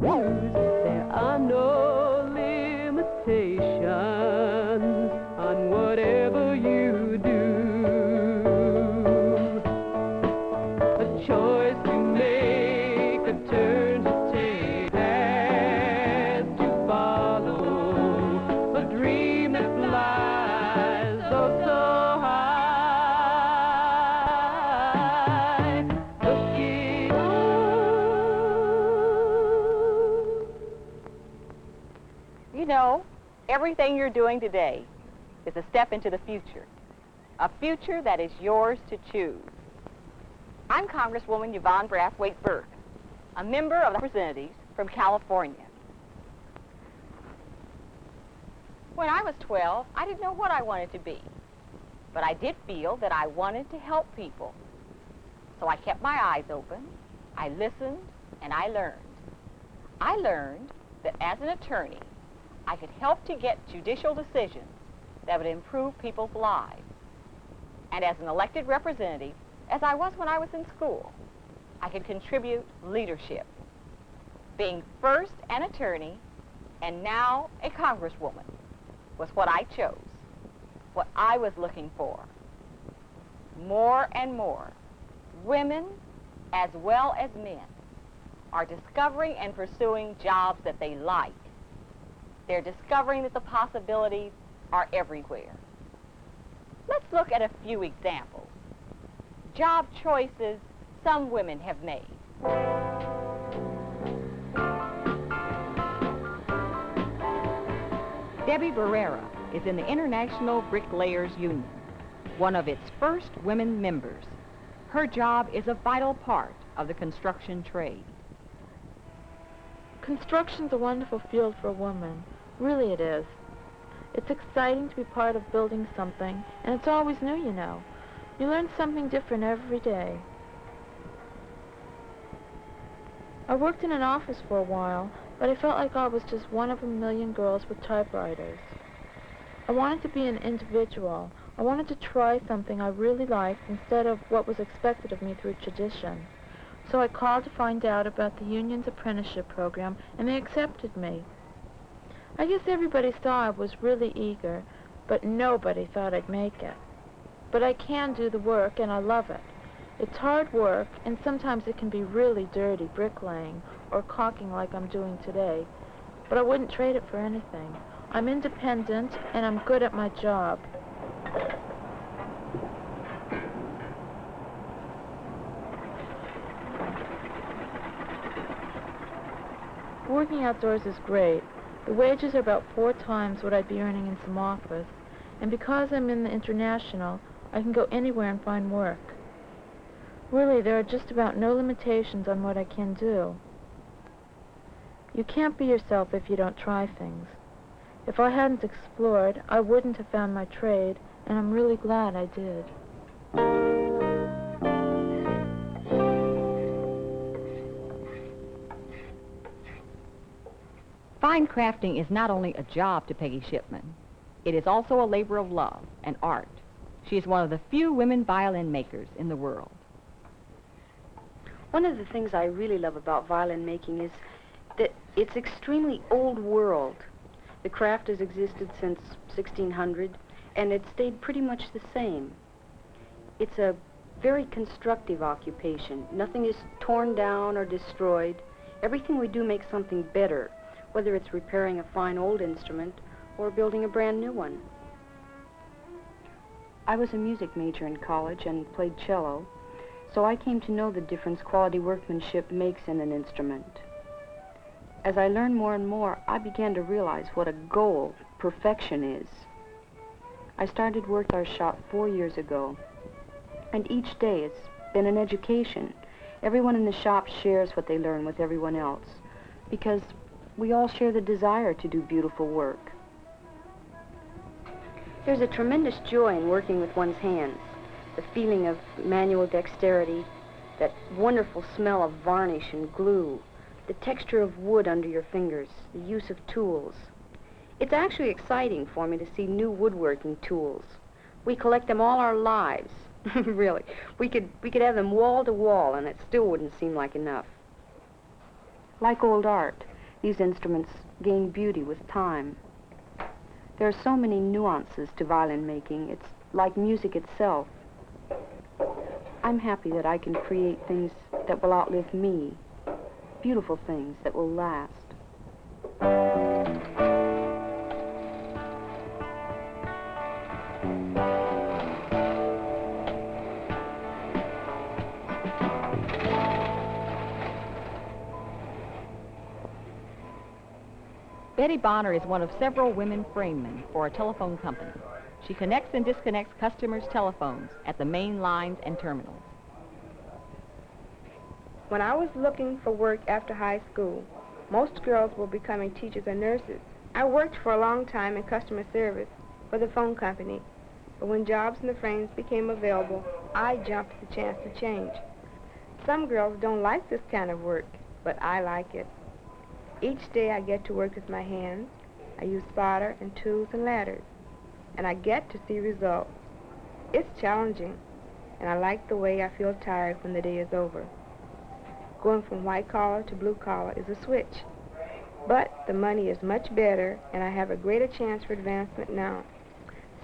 There are no limitations on whatever you do. A choice to make, a turn to take, path to follow, a dream that flies oh so high. Looking You know, everything you're doing today is a step into the future, a future that is yours to choose. I'm Congresswoman Yvonne Brathwaite-Burke, a member of the Representatives from California. When I was 12, I didn't know what I wanted to be, but I did feel that I wanted to help people. So I kept my eyes open, I listened, and I learned. I learned that as an attorney, I could help to get judicial decisions that would improve people's lives. And as an elected representative, as I was when I was in school, I could contribute leadership. Being first an attorney and now a congresswoman was what I chose, what I was looking for. More and more, women as well as men are discovering and pursuing jobs that they like. They're discovering that the possibilities are everywhere. Let's look at a few examples. Job choices some women have made. Debbie Barrera is in the International Bricklayers Union, one of its first women members. Her job is a vital part of the construction trade. Construction's a wonderful field for a woman. Really it is. It's exciting to be part of building something, and it's always new, you know. You learn something different every day. I worked in an office for a while, but I felt like I was just one of a million girls with typewriters. I wanted to be an individual. I wanted to try something I really liked instead of what was expected of me through tradition. So I called to find out about the union's apprenticeship program, and they accepted me. I guess everybody saw I was really eager, but nobody thought I'd make it. But I can do the work, and I love it. It's hard work, and sometimes it can be really dirty, bricklaying, or caulking like I'm doing today. But I wouldn't trade it for anything. I'm independent, and I'm good at my job. Working outdoors is great. The wages are about 4 times what I'd be earning in some office, and because I'm in the International, I can go anywhere and find work. Really, there are just about no limitations on what I can do. You can't be yourself if you don't try things. If I hadn't explored, I wouldn't have found my trade, and I'm really glad I did. Fine crafting is not only a job to Peggy Shipman, it is also a labor of love and art. She is one of the few women violin makers in the world. One of the things I really love about violin making is that it's extremely old world. The craft has existed since 1600, and it's stayed pretty much the same. It's a very constructive occupation. Nothing is torn down or destroyed. Everything we do makes something better, whether it's repairing a fine old instrument or building a brand new one. I was a music major in college and played cello, so I came to know the difference quality workmanship makes in an instrument. As I learned more and more, I began to realize what a goal perfection is. I started work at our shop 4 years ago, and each day it's been an education. Everyone in the shop shares what they learn with everyone else, because we all share the desire to do beautiful work. There's a tremendous joy in working with one's hands. The feeling of manual dexterity, that wonderful smell of varnish and glue, the texture of wood under your fingers, the use of tools. It's actually exciting for me to see new woodworking tools. We collect them all our lives. Really. We could have them wall to wall, and it still wouldn't seem like enough. Like old art, These instruments gain beauty with time. There are so many nuances to violin making. It's like music itself. I'm happy that I can create things that will outlive me, beautiful things that will last. Betty Bonner is one of several women framemen for a telephone company. She connects and disconnects customers' telephones at the main lines and terminals. When I was looking for work after high school, most girls were becoming teachers or nurses. I worked for a long time in customer service for the phone company, but when jobs in the frames became available, I jumped at the chance to change. Some girls don't like this kind of work, but I like it. Each day I get to work with my hands. I use solder and tools and ladders, and I get to see results. It's challenging, and I like the way I feel tired when the day is over. Going from white collar to blue collar is a switch, but the money is much better, and I have a greater chance for advancement now.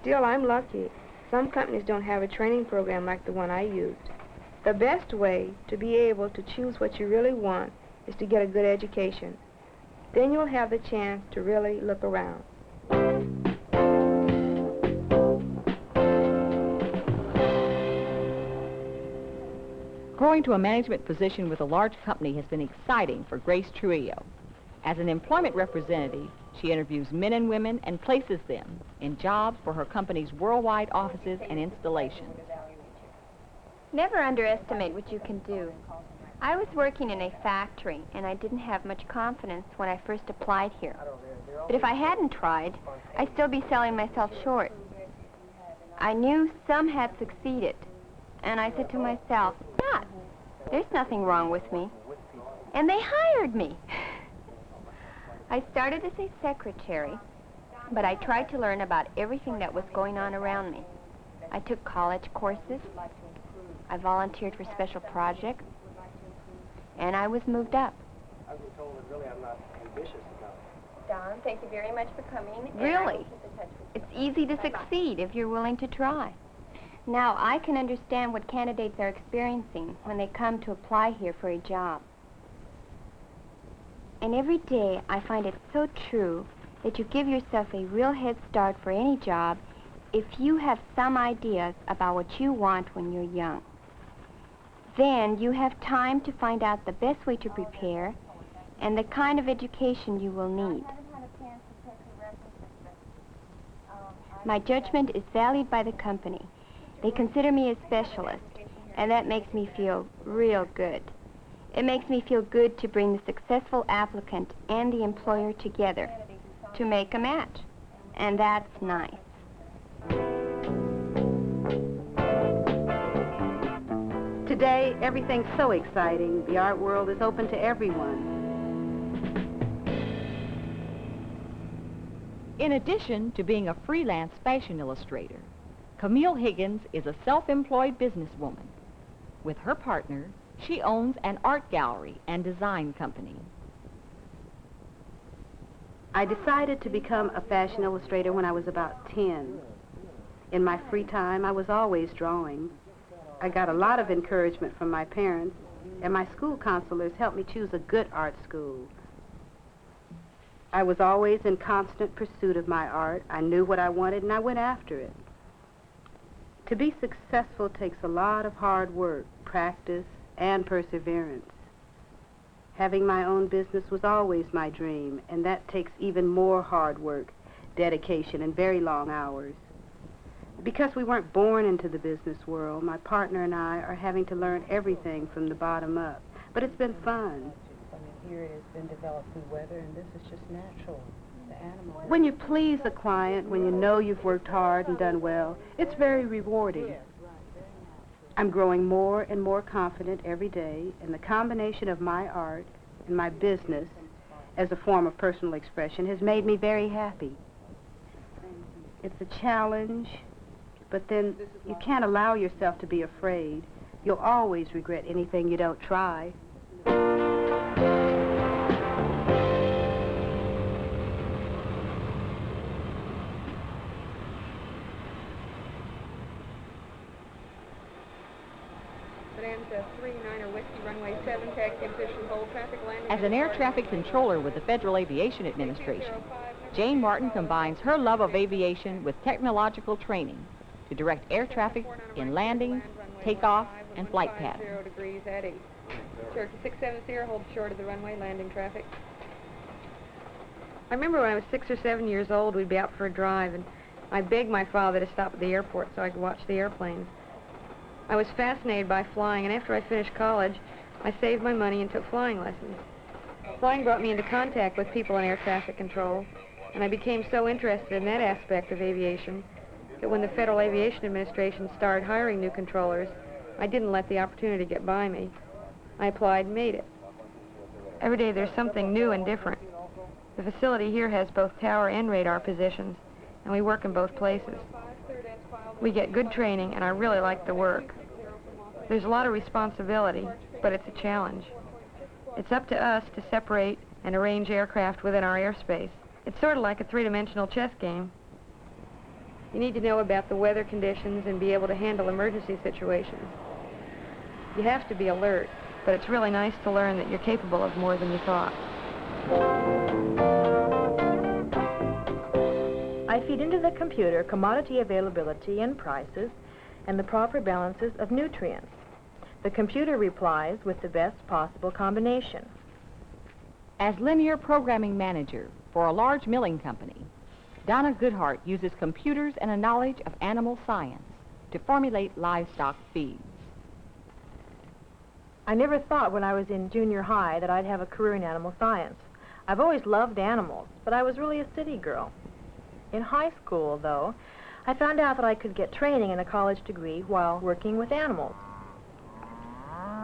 Still, I'm lucky. Some companies don't have a training program like the one I used. The best way to be able to choose what you really want is to get a good education. Then you'll have the chance to really look around. Growing to a management position with a large company has been exciting for Grace Trujillo. As an employment representative, she interviews men and women and places them in jobs for her company's worldwide offices and installations. Never underestimate what you can do. I was working in a factory, and I didn't have much confidence when I first applied here. But if I hadn't tried, I'd still be selling myself short. I knew some had succeeded, and I said to myself, there's nothing wrong with me. And they hired me. I started as a secretary, but I tried to learn about everything that was going on around me. I took college courses. I volunteered for special projects. And I was moved up. I've been told that really I'm not ambitious enough. Don, thank you very much for coming. Really? It's easy to succeed if you're willing to try. Now, I can understand what candidates are experiencing when they come to apply here for a job. And every day, I find it so true that you give yourself a real head start for any job if you have some ideas about what you want when you're young. Then you have time to find out the best way to prepare and the kind of education you will need. My judgment is valued by the company. They consider me a specialist, and that makes me feel real good. It makes me feel good to bring the successful applicant and the employer together to make a match, and that's nice. Today, everything's so exciting. The art world is open to everyone. In addition to being a freelance fashion illustrator, Camille Higgins is a self-employed businesswoman. With her partner, she owns an art gallery and design company. I decided to become a fashion illustrator when I was about 10. In my free time, I was always drawing. I got a lot of encouragement from my parents, and my school counselors helped me choose a good art school. I was always in constant pursuit of my art. I knew what I wanted, and I went after it. To be successful takes a lot of hard work, practice, and perseverance. Having my own business was always my dream, and that takes even more hard work, dedication, and very long hours. Because we weren't born into the business world, my partner and I are having to learn everything from the bottom up. But it's been fun. Here it has been developed through weather, and this is just natural. The animal. When you please a client, when you know you've worked hard and done well, it's very rewarding. I'm growing more and more confident every day, and the combination of my art and my business as a form of personal expression has made me very happy. It's a challenge, but then you can't allow yourself to be afraid. You'll always regret anything you don't try. As an air traffic controller with the Federal Aviation Administration, Jane Martin combines her love of aviation with technological training to direct air traffic in landings, takeoff, and flight patterns. 0 degrees at east. Cherokee 670, hold short of the runway, landing traffic. I remember when I was 6 or 7 years old, we'd be out for a drive, and I begged my father to stop at the airport so I could watch the airplanes. I was fascinated by flying, and after I finished college, I saved my money and took flying lessons. Flying brought me into contact with people in air traffic control, and I became so interested in that aspect of aviation that when the Federal Aviation Administration started hiring new controllers, I didn't let the opportunity get by me. I applied and made it. Every day there's something new and different. The facility here has both tower and radar positions, and we work in both places. We get good training, and I really like the work. There's a lot of responsibility, but it's a challenge. It's up to us to separate and arrange aircraft within our airspace. It's sort of like a three-dimensional chess game. You need to know about the weather conditions and be able to handle emergency situations. You have to be alert, but it's really nice to learn that you're capable of more than you thought. I feed into the computer commodity availability and prices and the proper balances of nutrients. The computer replies with the best possible combination. As linear programming manager for a large milling company, Donna Goodhart uses computers and a knowledge of animal science to formulate livestock feeds. I never thought when I was in junior high that I'd have a career in animal science. I've always loved animals, but I was really a city girl. In high school, though, I found out that I could get training in a college degree while working with animals.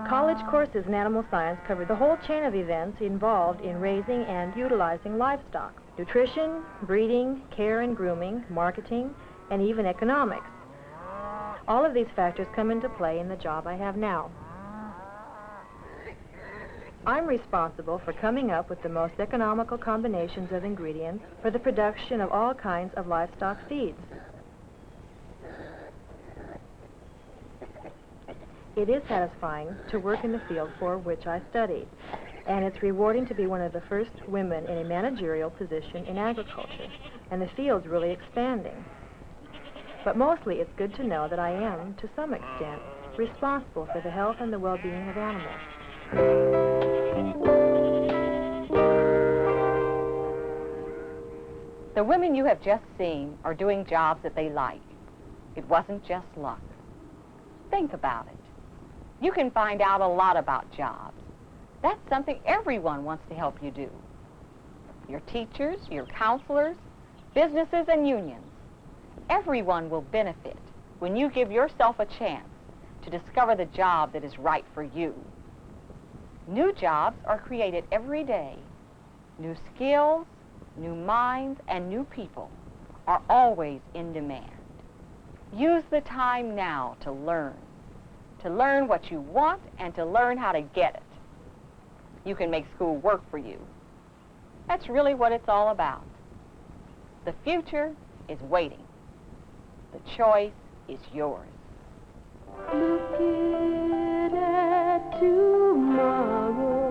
College courses in animal science covered the whole chain of events involved in raising and utilizing livestock: nutrition, breeding, care and grooming, marketing, and even economics. All of these factors come into play in the job I have now. I'm responsible for coming up with the most economical combinations of ingredients for the production of all kinds of livestock feeds. It is satisfying to work in the field for which I studied, and it's rewarding to be one of the first women in a managerial position in agriculture, and the field's really expanding. But mostly it's good to know that I am, to some extent, responsible for the health and the well-being of animals. The women you have just seen are doing jobs that they like. It wasn't just luck. Think about it. You can find out a lot about jobs. That's something everyone wants to help you do. Your teachers, your counselors, businesses and unions. Everyone will benefit when you give yourself a chance to discover the job that is right for you. New jobs are created every day. New skills, new minds, and new people are always in demand. Use the time now to learn what you want and to learn how to get it. You can make school work for you. That's really what it's all about. The future is waiting. The choice is yours. Looking at tomorrow.